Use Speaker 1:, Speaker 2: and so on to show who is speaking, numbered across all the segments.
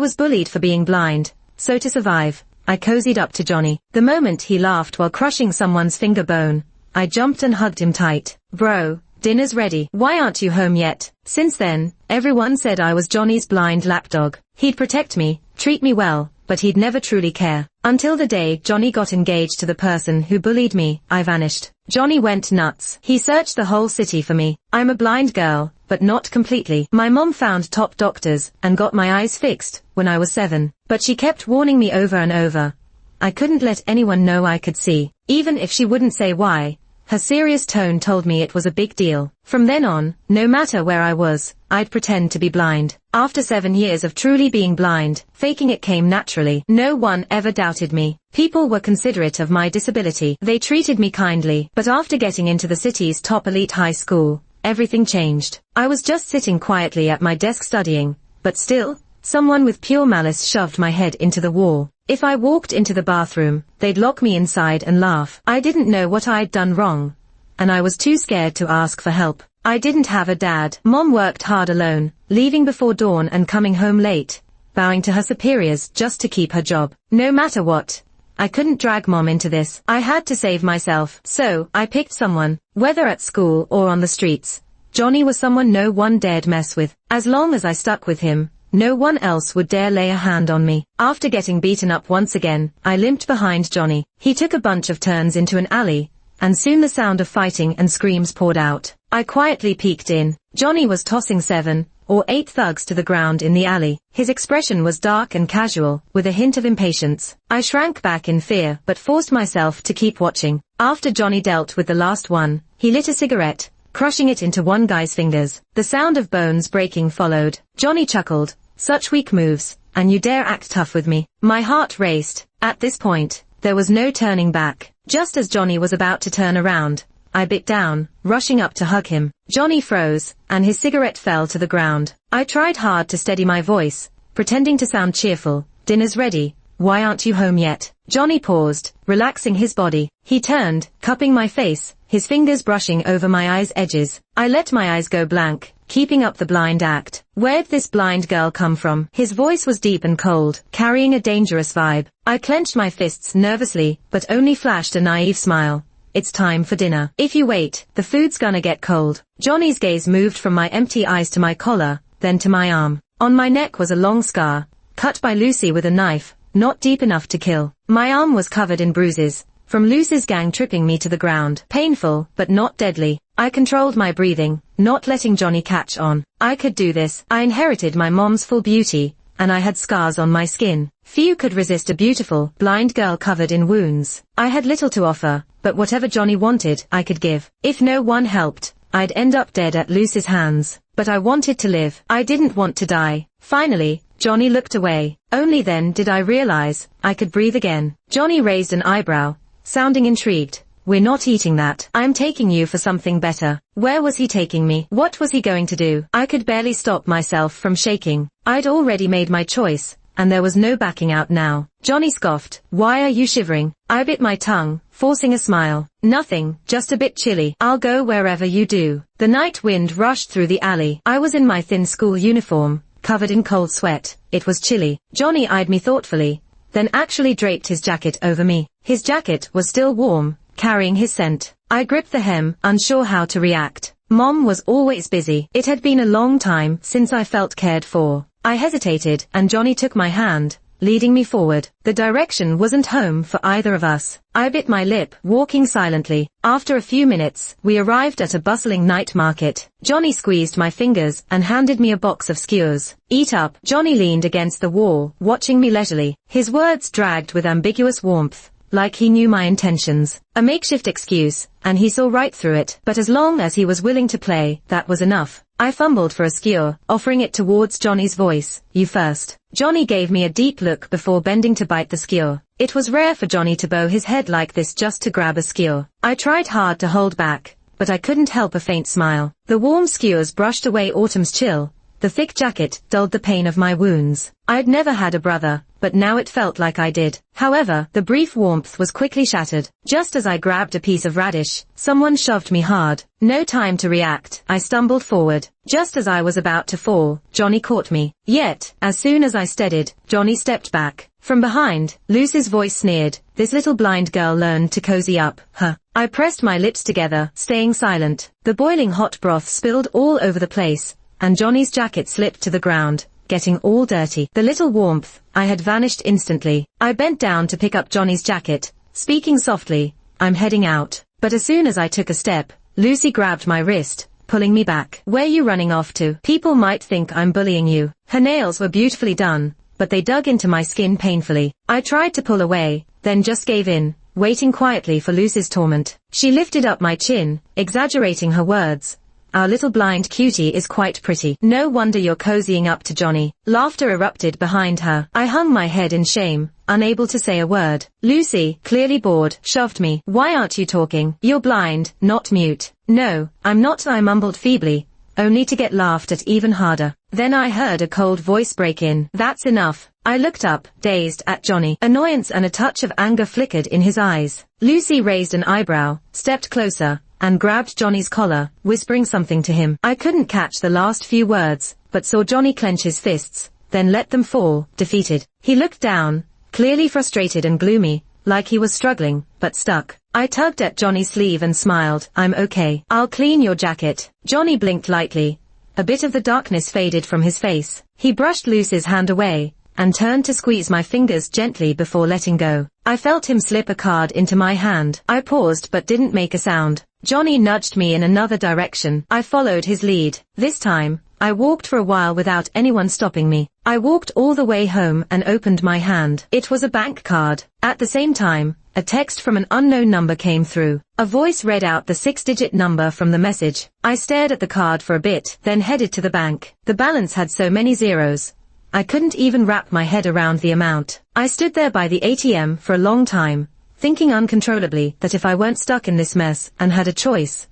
Speaker 1: was bullied for being blind, so to survive, I cozied up to Johnny. The moment he laughed while crushing someone's finger bone, I jumped and hugged him tight. Bro, dinner's ready. Why aren't you home yet? Since then, everyone said I was Johnny's blind lapdog. He'd protect me, treat me well, but he'd never truly care. Until the day Johnny got engaged to the person who bullied me, I vanished. Johnny went nuts. He searched the whole city for me. I'm a blind girl, but not completely. My mom found top doctors and got my eyes fixed when I was 7, but she kept warning me over and over. I couldn't let anyone know I could see, even if she wouldn't say why. Her serious tone told me it was a big deal. From then on, no matter where I was, I'd pretend to be blind. After 7 years of truly being blind, faking it came naturally. No one ever doubted me. People were considerate of my disability. They treated me kindly. But after getting into the city's top elite high school, everything changed. I was just sitting quietly at my desk studying, but still, someone with pure malice shoved my head into the wall. If I walked into the bathroom, they'd lock me inside and laugh. I didn't know what I'd done wrong, and I was too scared to ask for help. I didn't have a dad. Mom worked hard alone, leaving before dawn and coming home late, bowing to her superiors just to keep her job. No matter what, I couldn't drag Mom into this. I had to save myself. So, I picked someone, whether at school or on the streets. Johnny was someone no one dared mess with. As long as I stuck with him, no one else would dare lay a hand on me. After getting beaten up once again, I limped behind Johnny. He took a bunch of turns into an alley, and soon the sound of fighting and screams poured out. I quietly peeked in. Johnny was tossing 7 or 8 thugs to the ground in the alley. His expression was dark and casual, with a hint of impatience. I shrank back in fear, but forced myself to keep watching. After Johnny dealt with the last one, he lit a cigarette, crushing it into one guy's fingers. The sound of bones breaking followed. Johnny chuckled. Such weak moves, and you dare act tough with me. My heart raced. At this point, there was no turning back. Just as Johnny was about to turn around, I bit down, rushing up to hug him. Johnny froze, and his cigarette fell to the ground. I tried hard to steady my voice, pretending to sound cheerful. Dinner's ready. Why aren't you home yet? Johnny paused, relaxing his body. He turned, cupping my face, his fingers brushing over my eyes' edges. I let my eyes go blank, keeping up the blind act. Where'd this blind girl come from? His voice was deep and cold, carrying a dangerous vibe. I clenched my fists nervously, but only flashed a naive smile. It's time for dinner. If you wait, the food's gonna get cold. Johnny's gaze moved from my empty eyes to my collar, then to my arm. On my neck was a long scar, cut by Lucy with a knife, not deep enough to kill. My arm was covered in bruises, from Lucy's gang tripping me to the ground. Painful, but not deadly. I controlled my breathing, not letting Johnny catch on. I could do this. I inherited my mom's full beauty, and I had scars on my skin. Few could resist a beautiful, blind girl covered in wounds. I had little to offer, but whatever Johnny wanted, I could give. If no one helped, I'd end up dead at Lucy's hands. But I wanted to live. I didn't want to die. Finally, Johnny looked away. Only then did I realize I could breathe again. Johnny raised an eyebrow, sounding intrigued. We're not eating that. I'm taking you for something better. Where was he taking me? What was he going to do? I could barely stop myself from shaking. I'd already made my choice, and there was no backing out now. Johnny scoffed. Why are you shivering? I bit my tongue, forcing a smile. Nothing, just a bit chilly. I'll go wherever you do. The night wind rushed through the alley. I was in my thin school uniform, covered in cold sweat. It was chilly. Johnny eyed me thoughtfully, then actually draped his jacket over me. His jacket was still warm, carrying his scent. I gripped the hem, unsure how to react. Mom was always busy. It had been a long time since I felt cared for. I hesitated, and Johnny took my hand, leading me forward. The direction wasn't home for either of us. I bit my lip, walking silently. After a few minutes, we arrived at a bustling night market. Johnny squeezed my fingers and handed me a box of skewers. Eat up. Johnny leaned against the wall, watching me leisurely. His words dragged with ambiguous warmth, like he knew my intentions. A makeshift excuse, and he saw right through it. But as long as he was willing to play, that was enough. I fumbled for a skewer, offering it towards Johnny's voice. You first. Johnny gave me a deep look before bending to bite the skewer. It was rare for Johnny to bow his head like this just to grab a skewer. I tried hard to hold back, but I couldn't help a faint smile. The warm skewers brushed away autumn's chill, The thick jacket dulled the pain of my wounds. I'd never had a brother, but now it felt like I did. However, the brief warmth was quickly shattered. Just as I grabbed a piece of radish, someone shoved me hard. No time to react. I stumbled forward. Just as I was about to fall, Johnny caught me. Yet, as soon as I steadied, Johnny stepped back. From behind, Lucy's voice sneered, "This little blind girl learned to cozy up, huh?" I pressed my lips together, staying silent. The boiling hot broth spilled all over the place, and Johnny's jacket slipped to the ground, getting all dirty. The little warmth, I had vanished instantly. I bent down to pick up Johnny's jacket, speaking softly, "I'm heading out." But as soon as I took a step, Lucy grabbed my wrist, pulling me back. "Where you running off to? People might think I'm bullying you." Her nails were beautifully done, but they dug into my skin painfully. I tried to pull away, then just gave in, waiting quietly for Lucy's torment. She lifted up my chin, exaggerating her words. "Our little blind cutie is quite pretty. No wonder you're cozying up to Johnny." Laughter erupted behind her. I hung my head in shame, unable to say a word. Lucy, clearly bored, shoved me. "Why aren't you talking? You're blind, not mute." "No, I'm not," I mumbled feebly, only to get laughed at even harder. Then I heard a cold voice break in. "That's enough." I looked up, dazed, at Johnny. Annoyance and a touch of anger flickered in his eyes. Lucy raised an eyebrow, stepped closer, and grabbed Johnny's collar, whispering something to him. I couldn't catch the last few words, but saw Johnny clench his fists, then let them fall, defeated. He looked down, clearly frustrated and gloomy, like he was struggling, but stuck. I tugged at Johnny's sleeve and smiled. "I'm okay. I'll clean your jacket." Johnny blinked lightly. A bit of the darkness faded from his face. He brushed Lucy's hand away, and turned to squeeze my fingers gently before letting go. I felt him slip a card into my hand. I paused but didn't make a sound. Johnny nudged me in another direction. I followed his lead. This time, I walked for a while without anyone stopping me. I walked all the way home and opened my hand. It was a bank card. At the same time, a text from an unknown number came through. A voice read out the 6-digit number from the message. I stared at the card for a bit, then headed to the bank. The balance had so many zeros. I couldn't even wrap my head around the amount. I stood there by the ATM for a long time, thinking uncontrollably that if I weren't stuck in this mess and had a choice,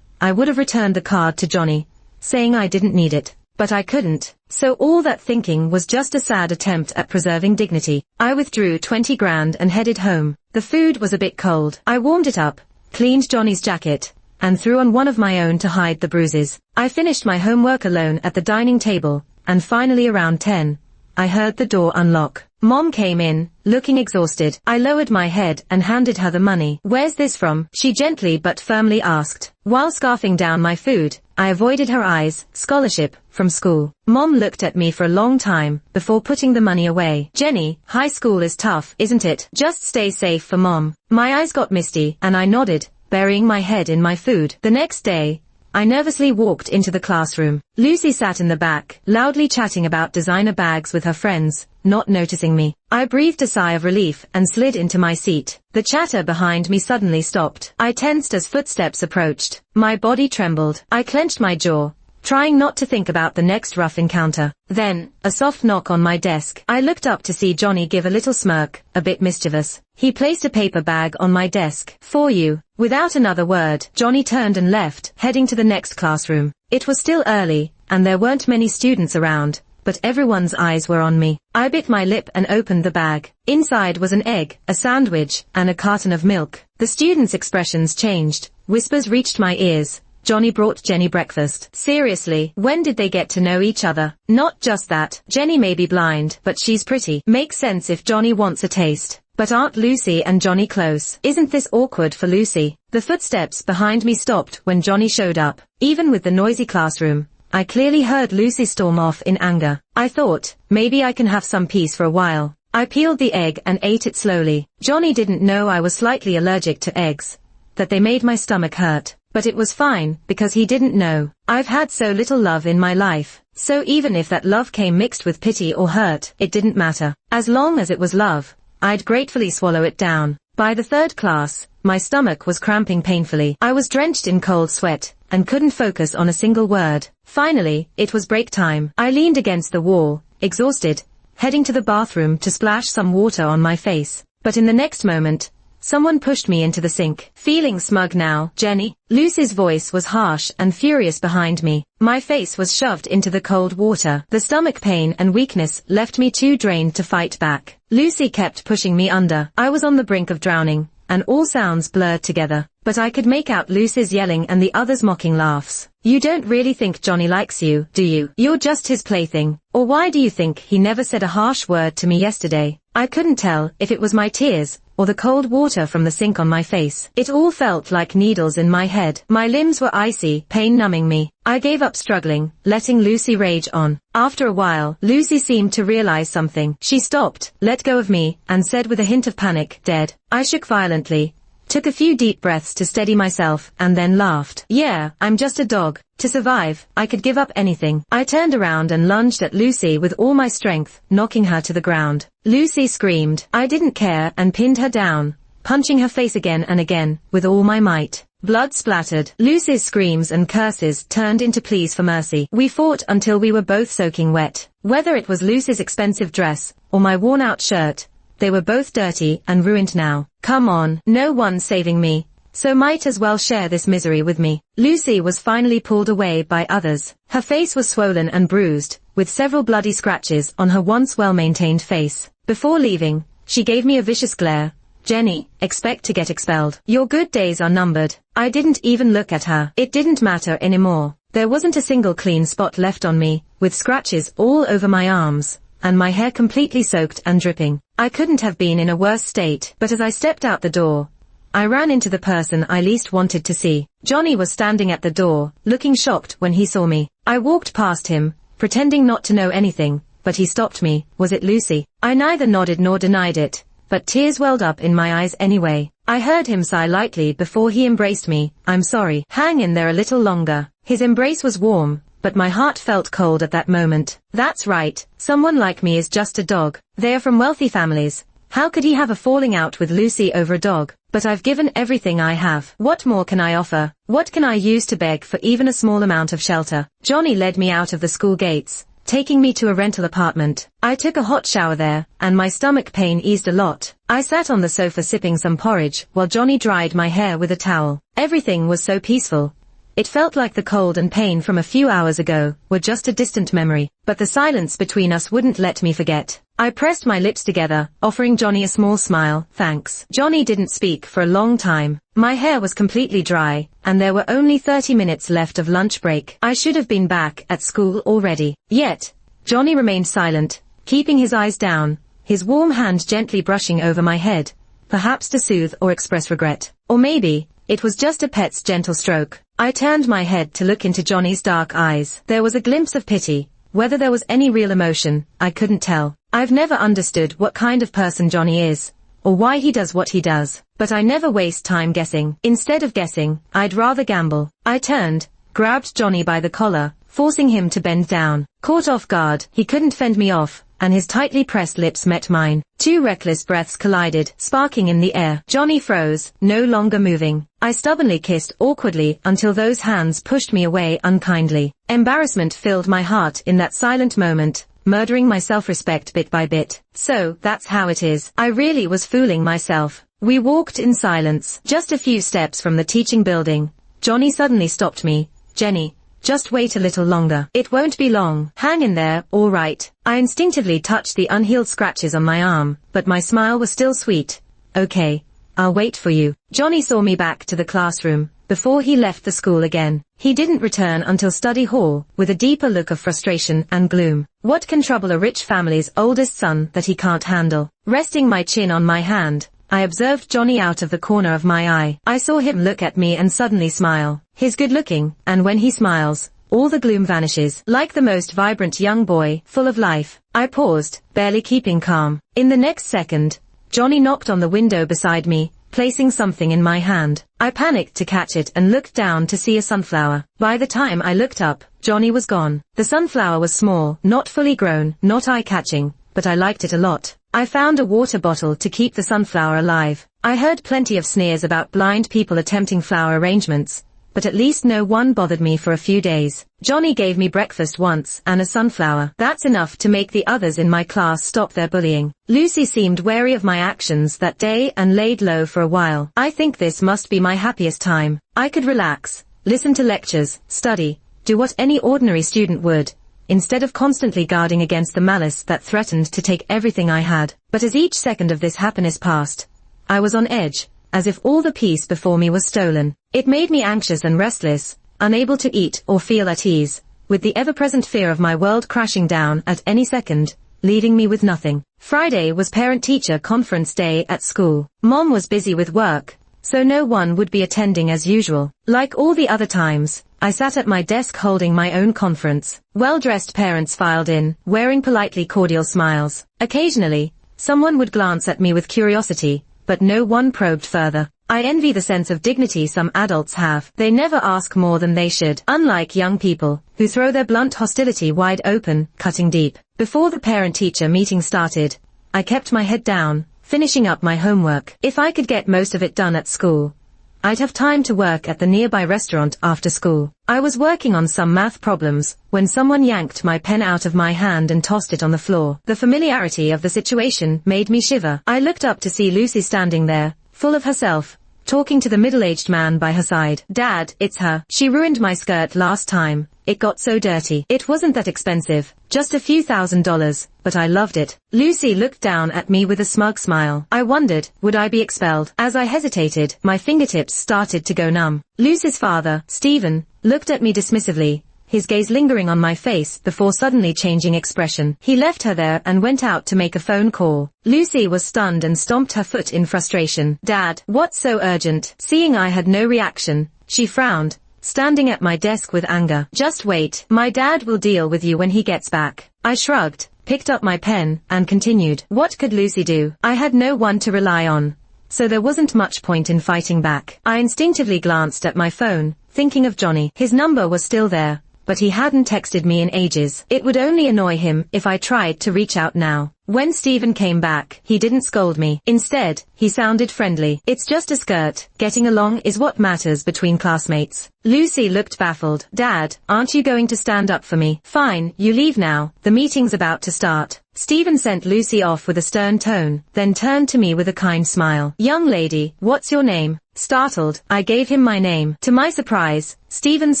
Speaker 1: I would have returned the card to Johnny, saying I didn't need it. But I couldn't. So all that thinking was just a sad attempt at preserving dignity. I withdrew 20 grand and headed home. The food was a bit cold. I warmed it up, cleaned Johnny's jacket, and threw on one of my own to hide the bruises. I finished my homework alone at the dining table, and finally around 10, I heard the door unlock. Mom came in, looking exhausted. I lowered my head and handed her the money. "Where's this from?" she gently but firmly asked. While scarfing down my food, I avoided her eyes. "Scholarship, from school." Mom looked at me for a long time, before putting the money away. "Jenny, high school is tough, isn't it? Just stay safe for Mom." My eyes got misty, and I nodded, burying my head in my food. The next day, I nervously walked into the classroom. Lucy sat in the back, loudly chatting about designer bags with her friends, not noticing me. I breathed a sigh of relief and slid into my seat. The chatter behind me suddenly stopped. I tensed as footsteps approached. My body trembled. I clenched my jaw, trying not to think about the next rough encounter. Then, a soft knock on my desk. I looked up to see Johnny give a little smirk, a bit mischievous. He placed a paper bag on my desk. "For you." Without another word, Johnny turned and left, heading to the next classroom. It was still early, and there weren't many students around, but everyone's eyes were on me. I bit my lip and opened the bag. Inside was an egg, a sandwich, and a carton of milk. The students' expressions changed. Whispers reached my ears. "Johnny brought Jenny breakfast." Seriously, when did they get to know each other? Not just that, Jenny may be blind, but she's pretty. Makes sense if Johnny wants a taste. But aren't Lucy and Johnny close? Isn't this awkward for Lucy? The footsteps behind me stopped when Johnny showed up. Even with the noisy classroom, I clearly heard Lucy storm off in anger. I thought, maybe I can have some peace for a while. I peeled the egg and ate it slowly. Johnny didn't know I was slightly allergic to eggs, that they made my stomach hurt. But it was fine, because he didn't know. I've had so little love in my life, so even if that love came mixed with pity or hurt, it didn't matter. As long as it was love, I'd gratefully swallow it down. By the third class, my stomach was cramping painfully. I was drenched in cold sweat, and couldn't focus on a single word. Finally, it was break time. I leaned against the wall, exhausted, heading to the bathroom to splash some water on my face. But in the next moment, someone pushed me into the sink. Feeling smug now, Jenny? Lucy's voice was harsh and furious behind me. My face was shoved into the cold water. The stomach pain and weakness left me too drained to fight back. Lucy kept pushing me under. I was on the brink of drowning, and all sounds blurred together, but I could make out Lucy's yelling and the others' mocking laughs. You don't really think Johnny likes you, do you? You're just his plaything. Or why do you think he never said a harsh word to me yesterday? I couldn't tell if it was my tears, or the cold water from the sink on my face. It all felt like needles in my head. My limbs were icy, pain numbing me. I gave up struggling, letting Lucy rage on. After a while, Lucy seemed to realize something. She stopped, let go of me, and said with a hint of panic, "Dead." I shook violently, took a few deep breaths to steady myself, and then laughed. Yeah, I'm just a dog. To survive, I could give up anything. I turned around and lunged at Lucy with all my strength, knocking her to the ground. Lucy screamed. I didn't care and pinned her down, punching her face again and again, with all my might. Blood splattered. Lucy's screams and curses turned into pleas for mercy. We fought until we were both soaking wet. Whether it was Lucy's expensive dress, or my worn-out shirt, they were both dirty and ruined now. Come on, no one's saving me, so might as well share this misery with me. Lucy was finally pulled away by others. Her face was swollen and bruised, with several bloody scratches on her once well-maintained face. Before leaving, she gave me a vicious glare. Jenny, expect to get expelled. Your good days are numbered. I didn't even look at her. It didn't matter anymore. There wasn't a single clean spot left on me, with scratches all over my arms, and my hair completely soaked and dripping. I couldn't have been in a worse state. But as I stepped out the door, I ran into the person I least wanted to see. Johnny was standing at the door, looking shocked when he saw me. I walked past him, pretending not to know anything, but he stopped me. Was it Lucy? I neither nodded nor denied it, but tears welled up in my eyes anyway. I heard him sigh lightly before he embraced me. I'm sorry. Hang in there a little longer. His embrace was warm, but my heart felt cold at that moment. That's right, someone like me is just a dog. They are from wealthy families. How could he have a falling out with Lucy over a dog? But I've given everything I have. What more can I offer? What can I use to beg for even a small amount of shelter? Johnny led me out of the school gates, taking me to a rental apartment. I took a hot shower there, and my stomach pain eased a lot. I sat on the sofa sipping some porridge, while Johnny dried my hair with a towel. Everything was so peaceful. It felt like the cold and pain from a few hours ago were just a distant memory, but the silence between us wouldn't let me forget. I pressed my lips together, offering Johnny a small smile. Thanks. Johnny didn't speak for a long time. My hair was completely dry, and there were only 30 minutes left of lunch break. I should have been back at school already. Yet, Johnny remained silent, keeping his eyes down, his warm hand gently brushing over my head, perhaps to soothe or express regret. Or maybe, it was just a pet's gentle stroke. I turned my head to look into Johnny's dark eyes. There was a glimpse of pity. Whether there was any real emotion, I couldn't tell. I've never understood what kind of person Johnny is, or why he does what he does, but I never waste time guessing. Instead of guessing, I'd rather gamble. I turned, grabbed Johnny by the collar, forcing him to bend down. Caught off guard, he couldn't fend me off, and his tightly pressed lips met mine. Two reckless breaths collided, sparking in the air. Johnny froze, no longer moving. I stubbornly kissed awkwardly until those hands pushed me away unkindly. Embarrassment filled my heart in that silent moment, murdering my self-respect bit by bit. So, that's how it is. I really was fooling myself. We walked in silence. Just a few steps from the teaching building, Johnny suddenly stopped me. Jenny, just wait a little longer. It won't be long. Hang in there, all right. I instinctively touched the unhealed scratches on my arm, but my smile was still sweet. Okay, I'll wait for you. Johnny saw me back to the classroom, before he left the school again. He didn't return until study hall, with a deeper look of frustration and gloom. What can trouble a rich family's oldest son that he can't handle? Resting my chin on my hand, I observed Johnny out of the corner of my eye. I saw him look at me and suddenly smile. He's good looking, and when he smiles, all the gloom vanishes. Like the most vibrant young boy, full of life. I paused, barely keeping calm. In the next second, Johnny knocked on the window beside me, placing something in my hand. I panicked to catch it and looked down to see a sunflower. By the time I looked up, Johnny was gone. The sunflower was small, not fully grown, not eye-catching, but I liked it a lot. I found a water bottle to keep the sunflower alive. I heard plenty of sneers about blind people attempting flower arrangements, but at least no one bothered me for a few days. Johnny gave me breakfast once and a sunflower. That's enough to make the others in my class stop their bullying. Lucy seemed wary of my actions that day and laid low for a while. I think this must be my happiest time. I could relax, listen to lectures, study, do what any ordinary student would, instead of constantly guarding against the malice that threatened to take everything I had. But as each second of this happiness passed, I was on edge, as if all the peace before me was stolen. It made me anxious and restless, unable to eat or feel at ease, with the ever-present fear of my world crashing down at any second, leaving me with nothing. Friday was parent-teacher conference day at school. Mom was busy with work, so no one would be attending as usual. Like all the other times, I sat at my desk holding my own conference. Well-dressed parents filed in, wearing politely cordial smiles. Occasionally, someone would glance at me with curiosity, but no one probed further. I envy the sense of dignity some adults have. They never ask more than they should, unlike young people, who throw their blunt hostility wide open, cutting deep. Before the parent-teacher meeting started, I kept my head down, finishing up my homework. If I could get most of it done at school, I'd have time to work at the nearby restaurant after school. I was working on some math problems when someone yanked my pen out of my hand and tossed it on the floor. The familiarity of the situation made me shiver. I looked up to see Lucy standing there, full of herself, talking to the middle-aged man by her side. "Dad, it's her. She ruined my skirt last time. It got so dirty." It wasn't that expensive, just a few $1,000s, but I loved it. Lucy looked down at me with a smug smile. I wondered, would I be expelled? As I hesitated, my fingertips started to go numb. Lucy's father, Stephen, looked at me dismissively, his gaze lingering on my face before suddenly changing expression. He left her there and went out to make a phone call. Lucy was stunned and stomped her foot in frustration. "Dad, what's so urgent?" Seeing I had no reaction, she frowned, standing at my desk with anger. "Just wait. My dad will deal with you when he gets back." I shrugged, picked up my pen, and continued. What could Lucy do? I had no one to rely on, so there wasn't much point in fighting back. I instinctively glanced at my phone, thinking of Johnny. His number was still there, but he hadn't texted me in ages. It would only annoy him if I tried to reach out now. When Stephen came back, he didn't scold me. Instead, he sounded friendly. "It's just a skirt. Getting along is what matters between classmates." Lucy looked baffled. "Dad, aren't you going to stand up for me?" "Fine, you leave now. The meeting's about to start." Stephen sent Lucy off with a stern tone, then turned to me with a kind smile. "Young lady, what's your name?" Startled, I gave him my name. To my surprise, Stephen's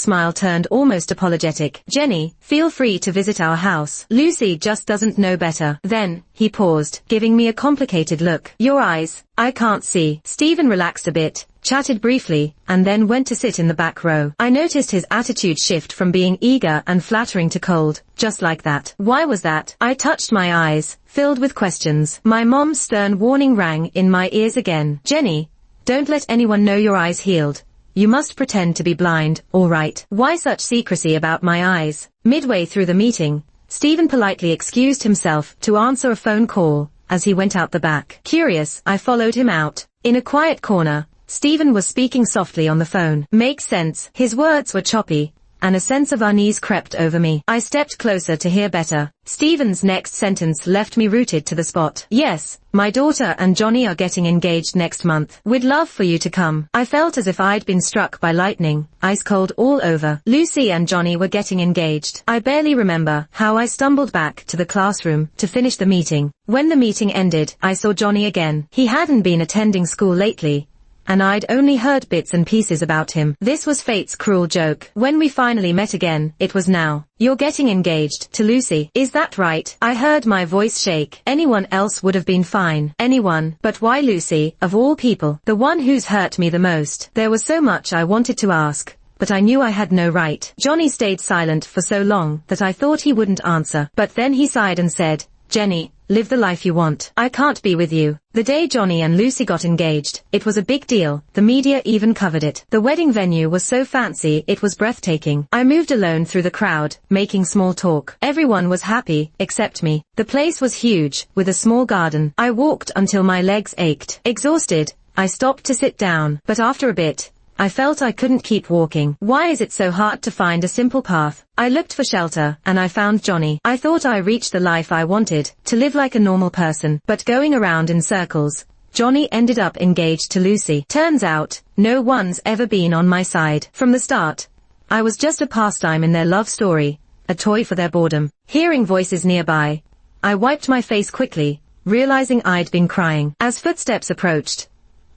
Speaker 1: smile turned almost apologetic. "Jenny, feel free to visit our house. Lucy just doesn't know better." Then, he paused, giving me a complicated look. "Your eyes, I can't see." Stephen relaxed a bit, chatted briefly, and then went to sit in the back row. I noticed his attitude shift from being eager and flattering to cold, just like that. Why was that? I touched my eyes, filled with questions. My mom's stern warning rang in my ears again. "Jenny, don't let anyone know your eyes healed. You must pretend to be blind, all right?" Why such secrecy about my eyes? Midway through the meeting, Stephen politely excused himself to answer a phone call as he went out the back. Curious, I followed him out. In a quiet corner, Stephen was speaking softly on the phone. "Makes sense." His words were choppy, and a sense of unease crept over me. I stepped closer to hear better. Stephen's next sentence left me rooted to the spot. "Yes, my daughter and Johnny are getting engaged next month. We'd love for you to come." I felt as if I'd been struck by lightning, ice cold all over. Lucy and Johnny were getting engaged. I barely remember how I stumbled back to the classroom to finish the meeting. When the meeting ended, I saw Johnny again. He hadn't been attending school lately, and I'd only heard bits and pieces about him. This was fate's cruel joke. When we finally met again, it was now. "You're getting engaged to Lucy, is that right?" I heard my voice shake. Anyone else would have been fine. Anyone, but why Lucy, of all people? The one who's hurt me the most. There was so much I wanted to ask, but I knew I had no right. Johnny stayed silent for so long that I thought he wouldn't answer. But then he sighed and said, "Jenny, live the life you want. I can't be with you." The day Johnny and Lucy got engaged, it was a big deal. The media even covered it. The wedding venue was so fancy it was breathtaking. I moved alone through the crowd, making small talk. Everyone was happy, except me. The place was huge, with a small garden. I walked until my legs ached. Exhausted, I stopped to sit down, but after a bit, I felt I couldn't keep walking. Why is it so hard to find a simple path? I looked for shelter, and I found Johnny. I thought I reached the life I wanted, to live like a normal person, but going around in circles, Johnny ended up engaged to Lucy. Turns out, no one's ever been on my side. From the start, I was just a pastime in their love story, a toy for their boredom. Hearing voices nearby, I wiped my face quickly, realizing I'd been crying. As footsteps approached,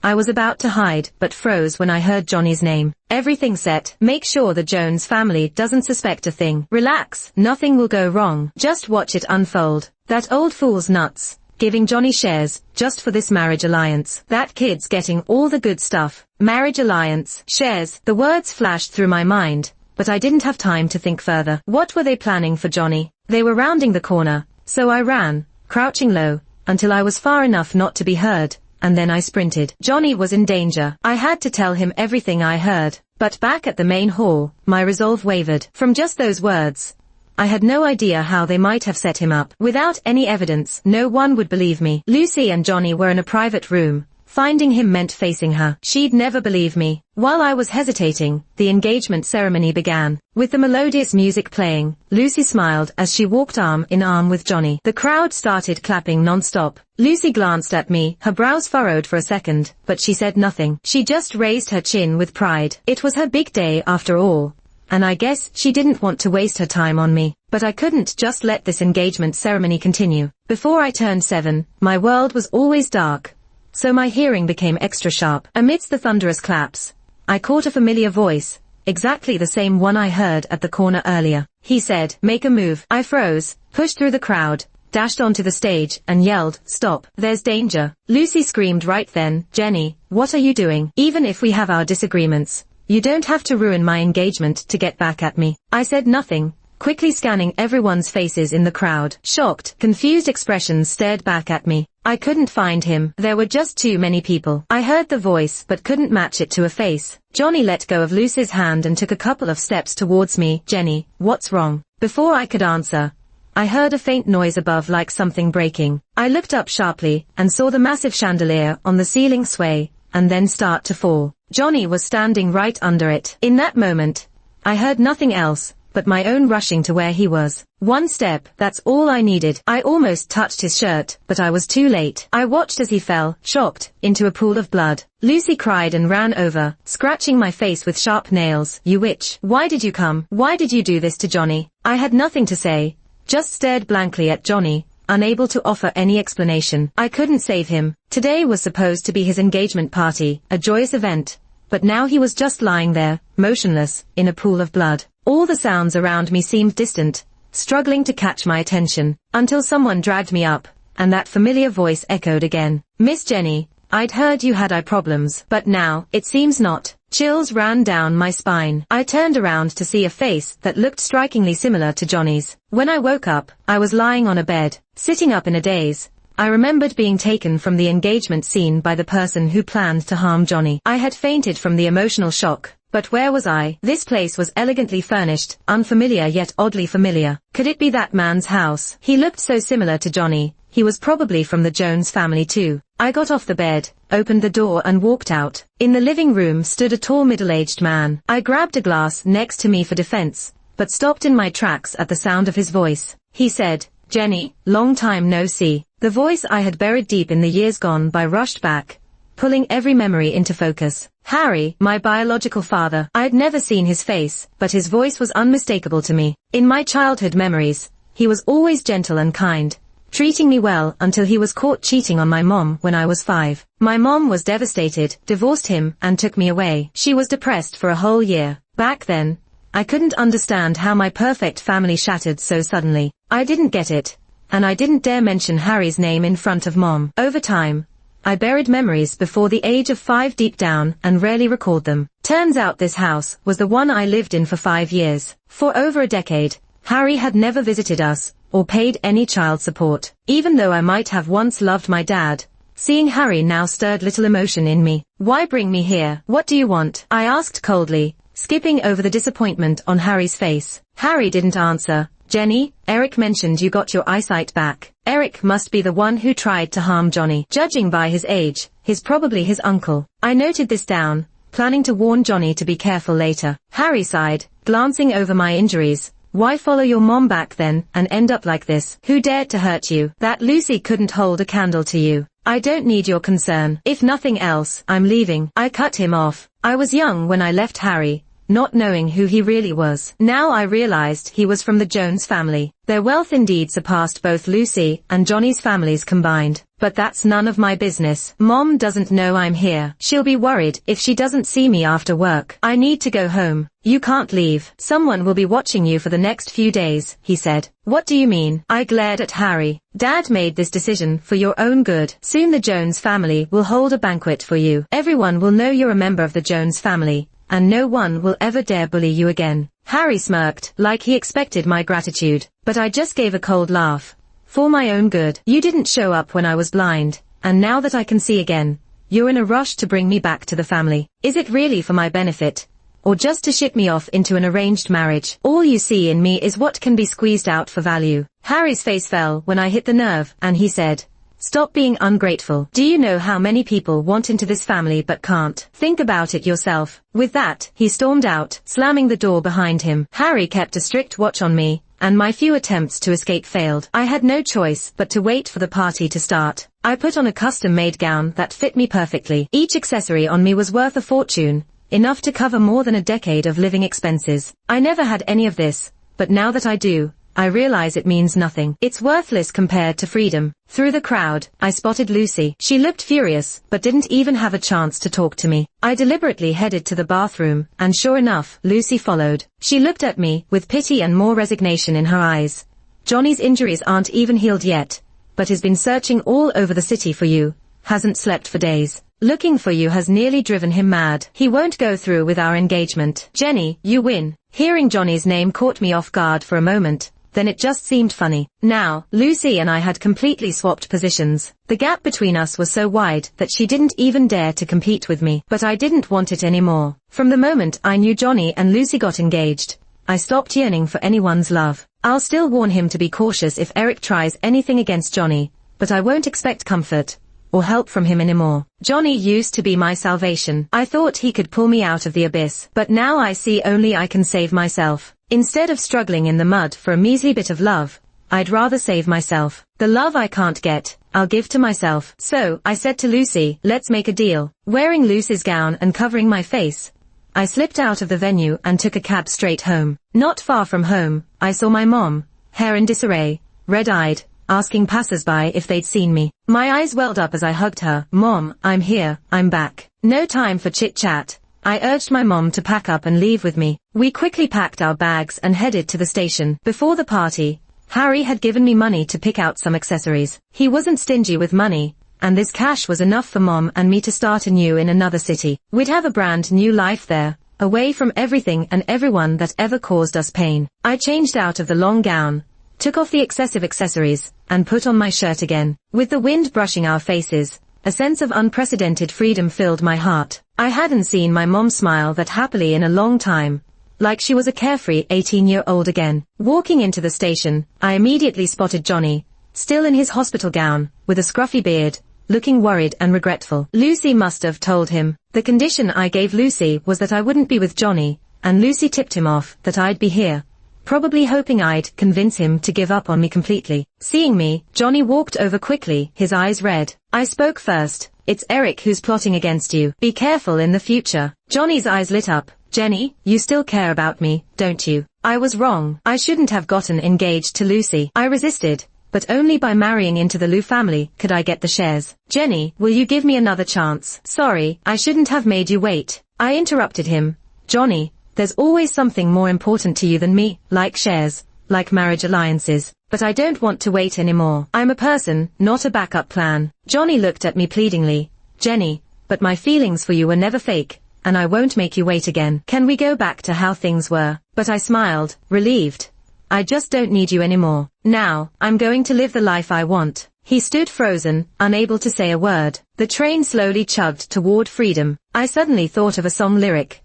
Speaker 1: I was about to hide, but froze when I heard Johnny's name. Everything set. Make sure the Jones family doesn't suspect a thing. Relax, nothing will go wrong. Just watch it unfold. That old fool's nuts, giving Johnny shares, just for this marriage alliance. That kid's getting all the good stuff. Marriage alliance, shares. The words flashed through my mind, but I didn't have time to think further. What were they planning for Johnny? They were rounding the corner, so I ran, crouching low, until I was far enough not to be heard. And then I sprinted. Johnny was in danger. I had to tell him everything I heard. But back at the main hall, my resolve wavered. From just those words, I had no idea how they might have set him up. Without any evidence, no one would believe me. Lucy and Johnny were in a private room. Finding him meant facing her. She'd never believe me. While I was hesitating, the engagement ceremony began. With the melodious music playing, Lucy smiled as she walked arm in arm with Johnny. The crowd started clapping non-stop. Lucy glanced at me, her brows furrowed for a second, but she said nothing. She just raised her chin with pride. It was her big day after all, and I guess she didn't want to waste her time on me. But I couldn't just let this engagement ceremony continue. Before I turned 7, my world was always dark, so my hearing became extra sharp. Amidst the thunderous claps, I caught a familiar voice, exactly the same one I heard at the corner earlier. He said, "Make a move." I froze, pushed through the crowd, dashed onto the stage, and yelled, "Stop, there's danger." Lucy screamed right then, "Jenny, what are you doing? Even if we have our disagreements, you don't have to ruin my engagement to get back at me." I said nothing, quickly scanning everyone's faces in the crowd. Shocked, confused expressions stared back at me. I couldn't find him. There were just too many people. I heard the voice but couldn't match it to a face. Johnny let go of Lucy's hand and took a couple of steps towards me. "Jenny, what's wrong?" Before I could answer, I heard a faint noise above, like something breaking. I looked up sharply and saw the massive chandelier on the ceiling sway and then start to fall. Johnny was standing right under it. In that moment, I heard nothing else but my own rushing to where he was. One step, that's all I needed. I almost touched his shirt, but I was too late. I watched as he fell, shocked, into a pool of blood. Lucy cried and ran over, scratching my face with sharp nails. "You witch! Why did you come? Why did you do this to Johnny?" I had nothing to say, just stared blankly at Johnny, unable to offer any explanation. I couldn't save him. Today was supposed to be his engagement party, a joyous event, but now he was just lying there, motionless, in a pool of blood. All the sounds around me seemed distant, struggling to catch my attention, until someone dragged me up, and that familiar voice echoed again. "Miss Jenny, I'd heard you had eye problems, but now, it seems not." Chills ran down my spine. I turned around to see a face that looked strikingly similar to Johnny's. When I woke up, I was lying on a bed, sitting up in a daze. I remembered being taken from the engagement scene by the person who planned to harm Johnny. I had fainted from the emotional shock. But where was I? This place was elegantly furnished, unfamiliar yet oddly familiar. Could it be that man's house? He looked so similar to Johnny. He was probably from the Jones family too. I got off the bed, opened the door and walked out. In the living room stood a tall middle-aged man. I grabbed a glass next to me for defense, but stopped in my tracks at the sound of his voice. He said, "Jenny, long time no see." The voice I had buried deep in the years gone by rushed back, pulling every memory into focus. Harry, my biological father. I had never seen his face, but his voice was unmistakable to me. In my childhood memories, he was always gentle and kind, treating me well until he was caught cheating on my mom when I was 5. My mom was devastated, divorced him, and took me away. She was depressed for a whole year. Back then, I couldn't understand how my perfect family shattered so suddenly. I didn't get it, and I didn't dare mention Harry's name in front of Mom. Over time, I buried memories before the age of 5 deep down and rarely recalled them. Turns out this house was the one I lived in for 5 years. For over a decade, Harry had never visited us or paid any child support. Even though I might have once loved my dad, seeing Harry now stirred little emotion in me. "Why bring me here? What do you want?" I asked coldly, skipping over the disappointment on Harry's face. Harry didn't answer. "Jenny, Eric mentioned you got your eyesight back." Eric must be the one who tried to harm Johnny. Judging by his age, he's probably his uncle. I noted this down, planning to warn Johnny to be careful later. Harry sighed, glancing over my injuries. "Why follow your mom back then and end up like this? Who dared to hurt you? That Lucy couldn't hold a candle to you." I don't need your concern. If nothing else, I'm leaving. I cut him off. I was young when I left Harry, not knowing who he really was. Now I realized he was from the Jones family. Their wealth indeed surpassed both Lucy and Johnny's families combined. But that's none of my business. Mom doesn't know I'm here. She'll be worried if she doesn't see me after work. I need to go home. You can't leave. Someone will be watching you for the next few days, he said. What do you mean? I glared at Harry. Dad made this decision for your own good. Soon the Jones family will hold a banquet for you. Everyone will know you're a member of the Jones family, and no one will ever dare bully you again. Harry smirked, like he expected my gratitude, but I just gave a cold laugh. For my own good. You didn't show up when I was blind, and now that I can see again, you're in a rush to bring me back to the family. Is it really for my benefit? Or just to ship me off into an arranged marriage? All you see in me is what can be squeezed out for value. Harry's face fell when I hit the nerve, and he said, stop being ungrateful. Do you know how many people want into this family but can't? Think about it yourself. With that, he stormed out, slamming the door behind him. Harry kept a strict watch on me, and my few attempts to escape failed. I had no choice but to wait for the party to start. I put on a custom-made gown that fit me perfectly. Each accessory on me was worth a fortune, enough to cover more than a decade of living expenses. I never had any of this, but now that I do, I realize it means nothing. It's worthless compared to freedom. Through the crowd, I spotted Lucy. She looked furious, but didn't even have a chance to talk to me. I deliberately headed to the bathroom, and sure enough, Lucy followed. She looked at me, with pity and more resignation in her eyes. Johnny's injuries aren't even healed yet, but has been searching all over the city for you. Hasn't slept for days. Looking for you has nearly driven him mad. He won't go through with our engagement. Jenny, you win. Hearing Johnny's name caught me off guard for a moment. Then it just seemed funny. Now, Lucy and I had completely swapped positions. The gap between us was so wide that she didn't even dare to compete with me. But I didn't want it anymore. From the moment I knew Johnny and Lucy got engaged, I stopped yearning for anyone's love. I'll still warn him to be cautious if Eric tries anything against Johnny, but I won't expect comfort or help from him anymore. Johnny used to be my salvation. I thought he could pull me out of the abyss, but now I see only I can save myself. Instead of struggling in the mud for a measly bit of love, I'd rather save myself. The love I can't get, I'll give to myself. So, I said to Lucy, let's make a deal. Wearing Lucy's gown and covering my face, I slipped out of the venue and took a cab straight home. Not far from home, I saw my mom, hair in disarray, red-eyed, asking passers-by if they'd seen me. My eyes welled up as I hugged her. Mom, I'm here, I'm back. No time for chit-chat. I urged my mom to pack up and leave with me. We quickly packed our bags and headed to the station. Before the party, Harry had given me money to pick out some accessories. He wasn't stingy with money, and this cash was enough for Mom and me to start anew in another city. We'd have a brand new life there, away from everything and everyone that ever caused us pain. I changed out of the long gown, took off the excessive accessories, and put on my shirt again. With the wind brushing our faces, a sense of unprecedented freedom filled my heart. I hadn't seen my mom smile that happily in a long time, like she was a carefree 18-year-old again. Walking into the station, I immediately spotted Johnny, still in his hospital gown, with a scruffy beard, looking worried and regretful. Lucy must have told him. The condition I gave Lucy was that I wouldn't be with Johnny, and Lucy tipped him off that I'd be here, probably hoping I'd convince him to give up on me completely. Seeing me, Johnny walked over quickly, his eyes red. I spoke first. It's Eric who's plotting against you. Be careful in the future. Johnny's eyes lit up. Jenny, you still care about me, don't you? I was wrong. I shouldn't have gotten engaged to Lucy. I resisted, but only by marrying into the Liu family could I get the shares. Jenny, will you give me another chance? Sorry, I shouldn't have made you wait. I interrupted him. Johnny, there's always something more important to you than me, like shares, like marriage alliances. But I don't want to wait anymore. I'm a person, not a backup plan. Johnny looked at me pleadingly. Jenny, but my feelings for you were never fake, and I won't make you wait again. Can we go back to how things were? But I smiled, relieved. I just don't need you anymore. Now, I'm going to live the life I want. He stood frozen, unable to say a word. The train slowly chugged toward freedom. I suddenly thought of a song lyric.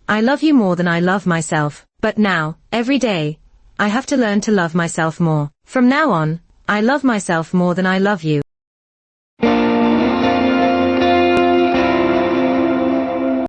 Speaker 1: I love you more than I love myself. But now, every day, I have to learn to love myself more. From now on, I love myself more than I love you.